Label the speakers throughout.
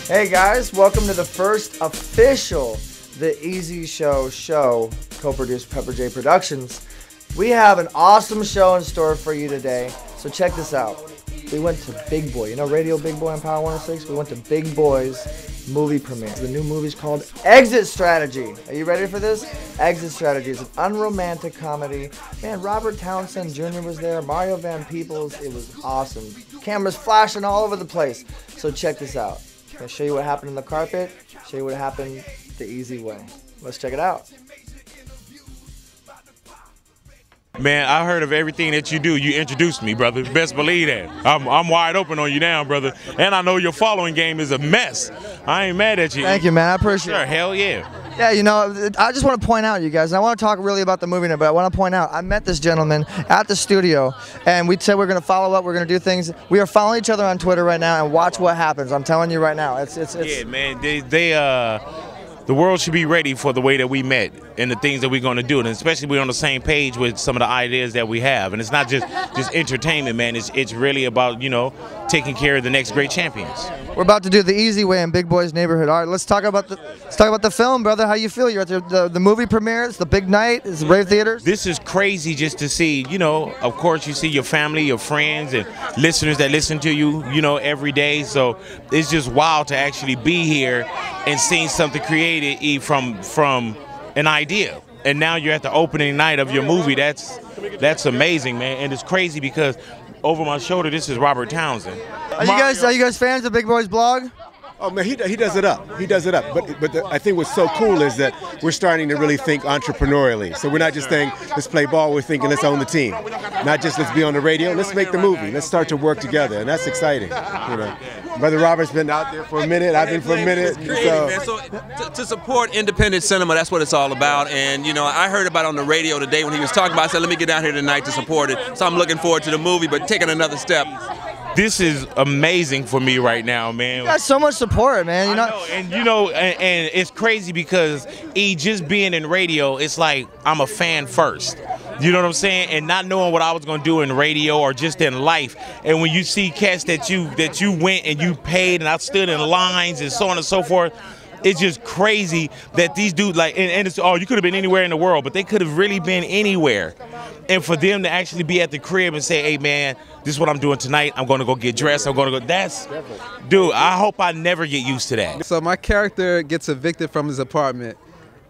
Speaker 1: Hey guys, welcome to the first official The Easy Show co-produced Pepper Jay Productions. We have an awesome show in store for you today, so check this out. We went to Big Boy, you know Radio Big Boy on Power 106? We went to Big Boy's movie premiere. The new movie's called Exit Strategy. Are you ready for this? Exit Strategy is an unromantic comedy. Man, Robert Townsend Jr. was there, Mario Van Peebles. It was awesome. Cameras flashing all over the place. So check this out. I'll show you what happened in the carpet, show you what happened the easy way. Let's check it out.
Speaker 2: Man, I heard of everything that you do. You introduced me, brother. Best believe that. I'm wide open on you now, brother. And I know your following game is a mess. I ain't mad at you.
Speaker 1: Thank you, man. I appreciate it.
Speaker 2: Hell yeah.
Speaker 1: Yeah, you know, I just want to point out, you guys, and I want to talk really about the movie now, but I want to point out, I met this gentleman at the studio, and we said we're going to follow up, we're going to do things. We are following each other on Twitter right now, and watch what happens. I'm telling you right now. It's
Speaker 2: yeah, man. The world should be ready for the way that we met and the things that we're going to do, and especially we're on the same page with some of the ideas that we have. And it's not just entertainment, man. It's really about, you know, taking care of the next great champions.
Speaker 1: We're about to do the easy way in Big Boy's neighborhood. All right, let's talk about the film, brother. How you feel? You're at the movie premiere. It's the big night. It's Rave Theaters.
Speaker 2: This is crazy just to see. You know, of course, you see your family, your friends, and listeners that listen to you, you know, every day. So it's just wild to actually be here and seeing something created from an idea. And now you're at the opening night of your movie. That's amazing, man. And it's crazy because over my shoulder, this is Robert Townsend.
Speaker 1: Are you guys fans of Big Boy's blog?
Speaker 3: Oh man, he does it up. He does it up. But I think what's so cool is that we're starting to really think entrepreneurially. So we're not just saying let's play ball. We're thinking let's own the team. Not just let's be on the radio. Let's make the movie. Let's start to work together, and that's exciting. You know, Brother Robert's been out there for a minute. I've been for a minute.
Speaker 4: So to support independent cinema, that's what it's all about. And you know, I heard about it on the radio today when he was talking about it. I said, let me get down here tonight to support it. So I'm looking forward to the movie, but taking another step.
Speaker 2: This is amazing for me right now, man.
Speaker 1: You got so much support, man.
Speaker 2: You know, and it's crazy because just being in radio, it's like I'm a fan first. You know what I'm saying? And not knowing what I was gonna do in radio or just in life. And when you see cats that you went and you paid and I stood in lines and so on and so forth. It's just crazy that these dudes, like, and it's, oh, you could have been anywhere in the world, but they could have really been anywhere. And for them to actually be at the crib and say, hey, man, this is what I'm doing tonight. I'm going to go get dressed. I'm going to go. Dude, I hope I never get used to that.
Speaker 5: So my character gets evicted from his apartment,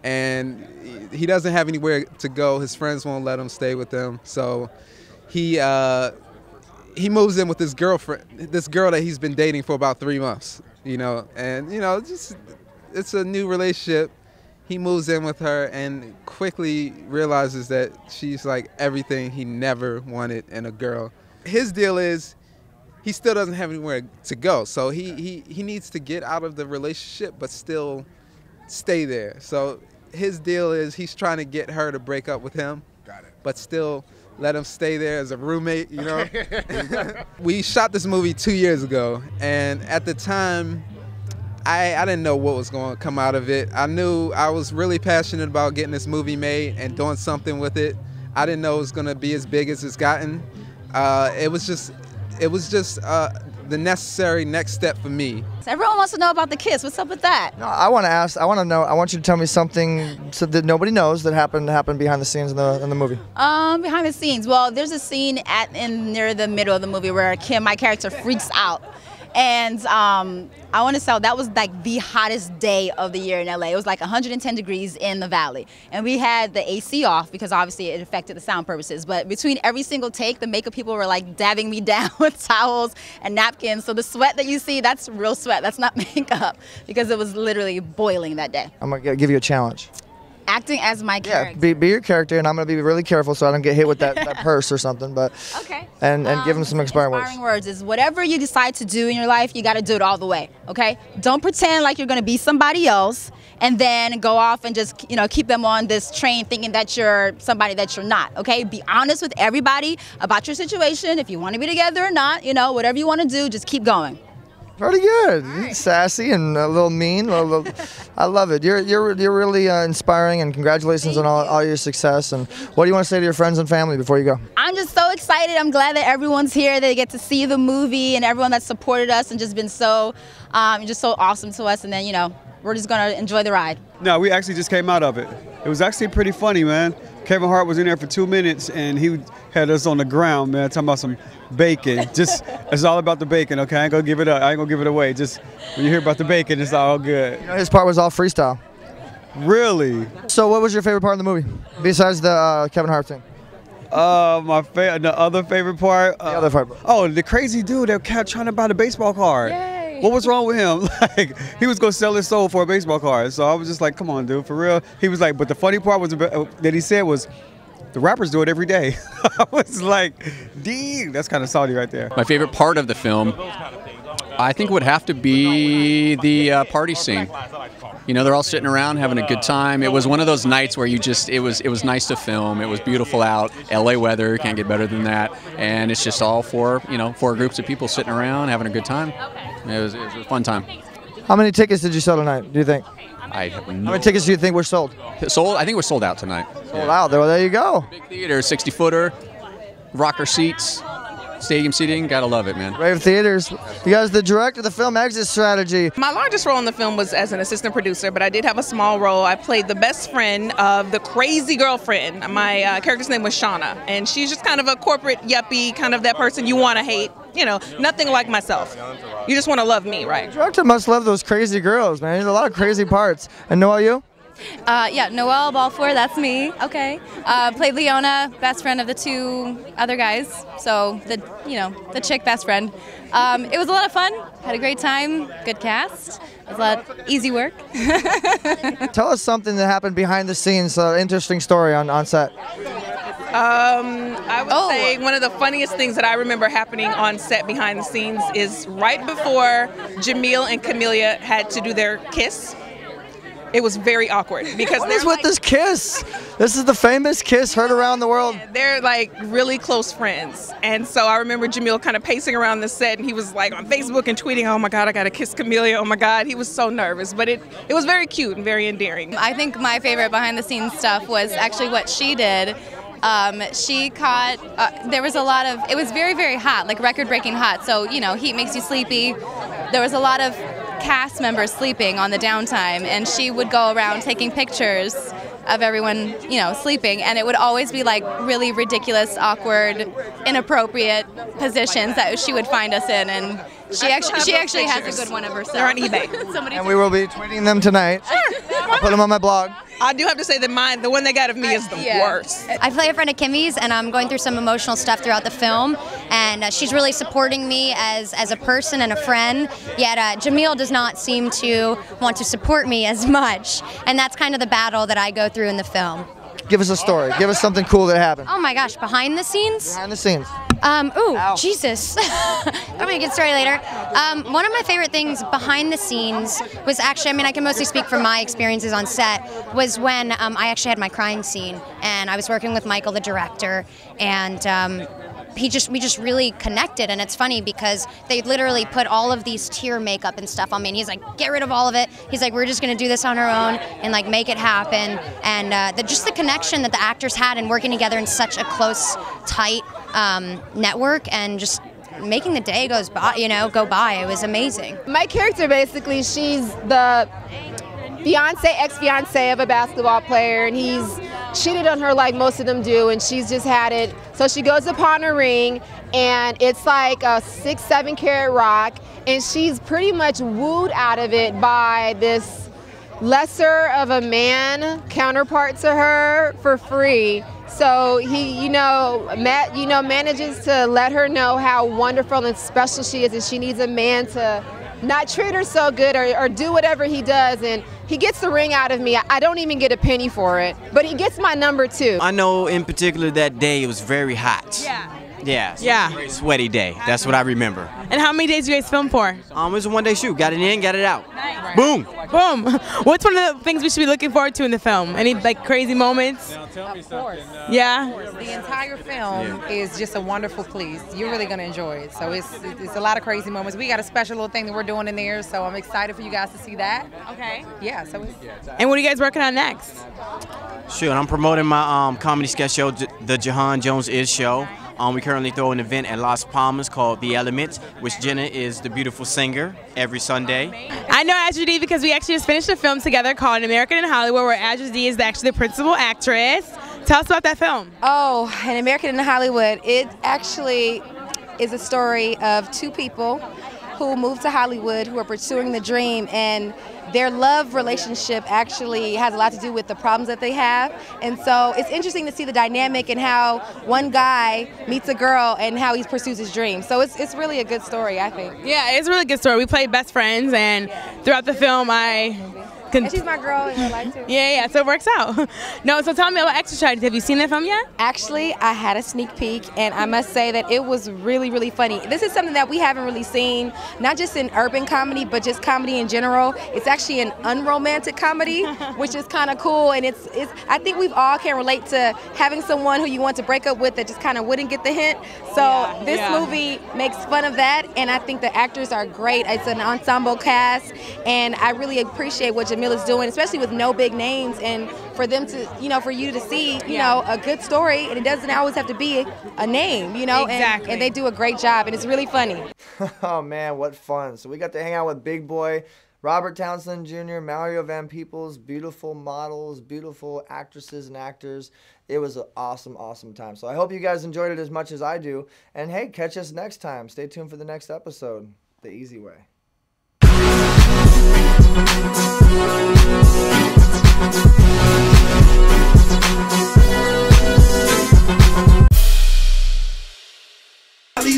Speaker 5: and he doesn't have anywhere to go. His friends won't let him stay with them. So he moves in with this girl that he's been dating for about 3 months, you know, and, you know, just... It's a new relationship. He moves in with her and quickly realizes that she's like everything he never wanted in a girl. His deal is he still doesn't have anywhere to go, so he needs to get out of the relationship but still stay there. So his deal is he's trying to get her to break up with him, but still let him stay there as a roommate, you know? We shot this movie 2 years ago, and at the time, I didn't know what was going to come out of it. I knew I was really passionate about getting this movie made and doing something with it. I didn't know it was going to be as big as it's gotten. It was just the necessary next step for me.
Speaker 6: Everyone wants to know about the kiss. What's up with that?
Speaker 1: No, I want you to tell me something so that nobody knows that happened behind the scenes in the movie.
Speaker 6: Behind the scenes. Well, there's a scene near the middle of the movie where Kim, my character, freaks out. And I want to say that was like the hottest day of the year in LA. It was like 110 degrees in the valley. And we had the AC off because obviously it affected the sound purposes. But between every single take, the makeup people were like dabbing me down with towels and napkins. So the sweat that you see, that's real sweat. That's not makeup because it was literally boiling that day.
Speaker 1: I'm going to give you a challenge.
Speaker 6: Acting as my character.
Speaker 1: Yeah, be your character, and I'm going to be really careful so I don't get hit with that purse or something. But
Speaker 6: okay.
Speaker 1: And give them some inspiring words.
Speaker 6: Inspiring words is whatever you decide to do in your life, you got to do it all the way, okay? Don't pretend like you're going to be somebody else and then go off and just, you know, keep them on this train thinking that you're somebody that you're not, okay? Be honest with everybody about your situation. If you want to be together or not, you know, whatever you want to do, just keep going.
Speaker 1: Pretty good. Sassy and a little mean. I love it. You're really inspiring, and congratulations on all your success. And what do you want to say to your friends and family before you go?
Speaker 6: I'm just so excited. I'm glad that everyone's here. They get to see the movie, and everyone that supported us and just been so awesome to us. And then, you know, we're just gonna enjoy the ride.
Speaker 7: No, we actually just came out of it. It was actually pretty funny, man. Kevin Hart was in there for 2 minutes, and he had us on the ground, man, talking about some bacon. Just, it's all about the bacon, okay? I ain't gonna give it up. I ain't gonna give it away. Just when you hear about the bacon, it's all good.
Speaker 1: You know, his part was all freestyle.
Speaker 7: Really?
Speaker 1: So what was your favorite part of the movie, besides the Kevin Hart thing?
Speaker 7: The other favorite part?
Speaker 1: The other part.
Speaker 7: Oh, the crazy dude that kept trying to buy the baseball card.
Speaker 6: Yay.
Speaker 7: What was wrong with him? Like, he was gonna sell his soul for a baseball card. So I was just like, come on, dude, for real. He was like, but the funny part was that he said was, the rappers do it every day. I was like, dang, that's kind of salty right there.
Speaker 8: My favorite part of the film, I think, would have to be the party scene. You know, they're all sitting around having a good time. It was one of those nights where it was nice to film. It was beautiful out. LA weather, can't get better than that. And it's just all four groups of people sitting around having a good time. It was a fun time.
Speaker 1: How many tickets did you sell tonight, do you think?
Speaker 8: I have
Speaker 1: How many tickets do you think were sold?
Speaker 8: Sold? I think we're sold out tonight.
Speaker 1: Sold out. Well, there you go.
Speaker 8: Big theater, 60-footer, rocker seats, stadium seating. Gotta love it, man.
Speaker 1: Rave Theaters. You guys, the director of the film Exit Strategy.
Speaker 9: My largest role in the film was as an assistant producer, but I did have a small role. I played the best friend of the crazy girlfriend. My character's name was Shauna, and she's just kind of a corporate yuppie, kind of that person you want to hate. You know, nothing like myself. You just want to love me, right?
Speaker 1: The director must love those crazy girls, man. There's a lot of crazy parts. And Noelle, you?
Speaker 10: Yeah, Noelle Balfour, that's me. Okay. Played Leona, best friend of the two other guys. So the chick best friend. It was a lot of fun. Had a great time. Good cast. It was a lot of easy work.
Speaker 1: Tell us something that happened behind the scenes. Interesting story on set.
Speaker 9: I would say one of the funniest things that I remember happening on set behind the scenes is right before Jameel and Camellia had to do their kiss. It was very awkward because
Speaker 1: what is with this kiss? This is the famous kiss heard around the world.
Speaker 9: They're like really close friends. And so I remember Jameel kind of pacing around the set, and he was like on Facebook and tweeting, oh my God, I gotta kiss Camellia, oh my God. He was so nervous, but it was very cute and very endearing.
Speaker 10: I think my favorite behind the scenes stuff was actually what she did. She caught, there was a lot of, it was very, very hot, like record-breaking hot. So, you know, heat makes you sleepy. There was a lot of cast members sleeping on the downtime, and she would go around taking pictures of everyone, you know, sleeping, and it would always be like really ridiculous, awkward, inappropriate positions that she would find us in, and she actually has a good one of herself.
Speaker 9: They're on eBay.
Speaker 1: And we will be tweeting them tonight. I'll put them on my blog.
Speaker 9: I do have to say that the one they got of me is the worst.
Speaker 11: I play a friend of Kimmy's, and I'm going through some emotional stuff throughout the film, and she's really supporting me as a person and a friend, yet Jameel does not seem to want to support me as much, and that's kind of the battle that I go through in the film.
Speaker 1: Give us a story. Give us something cool that happened.
Speaker 11: Oh my gosh, behind the scenes?
Speaker 1: Behind the scenes.
Speaker 11: Jesus. I'm going to get started later. One of my favorite things behind the scenes was actually, I mean, I can mostly speak from my experiences on set, was when I actually had my crying scene, and I was working with Michael, the director, and we just really connected. And it's funny because they literally put all of these tear makeup and stuff on me, and he's like, get rid of all of it. He's like, we're just gonna do this on our own and like make it happen. And just the connection that the actors had and working together in such a close, tight network, and just making the day go by. It was amazing.
Speaker 12: My character, basically, she's the ex-fiance of a basketball player, and he's cheated on her like most of them do, and she's just had it. So she goes upon a ring, and it's like a 6-7 carat rock, and she's pretty much wooed out of it by this lesser of a man counterpart to her for free. So he, manages to let her know how wonderful and special she is, and she needs a man to not treat her so good or do whatever he does. And he gets the ring out of me. I don't even get a penny for it, but he gets my number too.
Speaker 13: I know in particular that day it was very hot.
Speaker 12: Yeah.
Speaker 13: Yeah.
Speaker 9: Yeah.
Speaker 13: Very sweaty day. That's what I remember.
Speaker 9: And how many days you guys film for?
Speaker 13: It was a one-day shoot. Got it in, got it out. Nice. Boom.
Speaker 9: Boom. What's one of the things we should be looking forward to in the film? Any like crazy moments?
Speaker 14: Of course.
Speaker 9: Yeah.
Speaker 14: The entire film is just a wonderful piece. You're really gonna enjoy it. So it's a lot of crazy moments. We got a special little thing that we're doing in there, so I'm excited for you guys to see that.
Speaker 9: Okay.
Speaker 14: Yeah. So.
Speaker 9: And what are you guys working on next?
Speaker 13: Sure. I'm promoting my comedy sketch show, the Juhahn Jones Is Show. We currently throw an event at Las Palmas called The Elements, which Jenna is the beautiful singer every Sunday.
Speaker 9: I know Azur-de because we actually just finished a film together called An American in Hollywood, where Azur-de is actually the principal actress. Tell us about that film.
Speaker 15: Oh, An American in Hollywood. It actually is a story of two people who moved to Hollywood, who are pursuing the dream, and their love relationship actually has a lot to do with the problems that they have. And so it's interesting to see the dynamic and how one guy meets a girl and how he pursues his dream. So it's really a good story, I think.
Speaker 9: Yeah, it's a really good story. We played best friends, and throughout the film,
Speaker 15: and she's my girl in real life too.
Speaker 9: Yeah, so it works out. No, so tell me about Extra Charges. Have you seen that film yet?
Speaker 15: Actually, I had a sneak peek, and I must say that it was really, really funny. This is something that we haven't really seen, not just in urban comedy, but just comedy in general. It's actually an unromantic comedy, which is kind of cool, and it's. I think we all can relate to having someone who you want to break up with that just kind of wouldn't get the hint. So this movie makes fun of that, and I think the actors are great. It's an ensemble cast, and I really appreciate what Jameel is doing, especially with no big names, and for them to, for you to see, a good story, and it doesn't always have to be a name,
Speaker 9: Exactly.
Speaker 15: and they do a great job, and it's really funny.
Speaker 1: Oh man, what fun. So we got to hang out with Big Boy, Robert Townsend Jr., Mario Van Peebles, beautiful models, beautiful actresses and actors. It was an awesome, awesome time. So I hope you guys enjoyed it as much as I do. And hey, catch us next time. Stay tuned for the next episode, The Easy Way.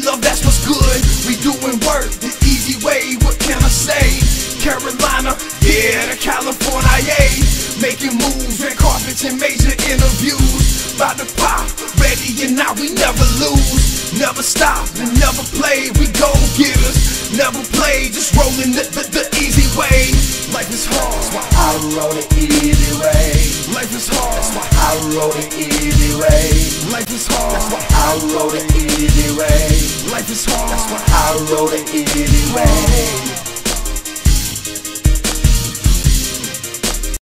Speaker 16: Love, that's what's good. We doing work the easy way. What can I say? Carolina, yeah, to California, yeah. Making moves and carpets and major interviews. About to pop, ready and now we never lose. Never stop and never play. We go getters, never play. Just rolling the easy way. Life is hard, that's why I roll the easy way. Life is hard, that's why I roll the easy way. Life is hard, that's why I roll the easy way. Life is hard, that's why I roll the easy way.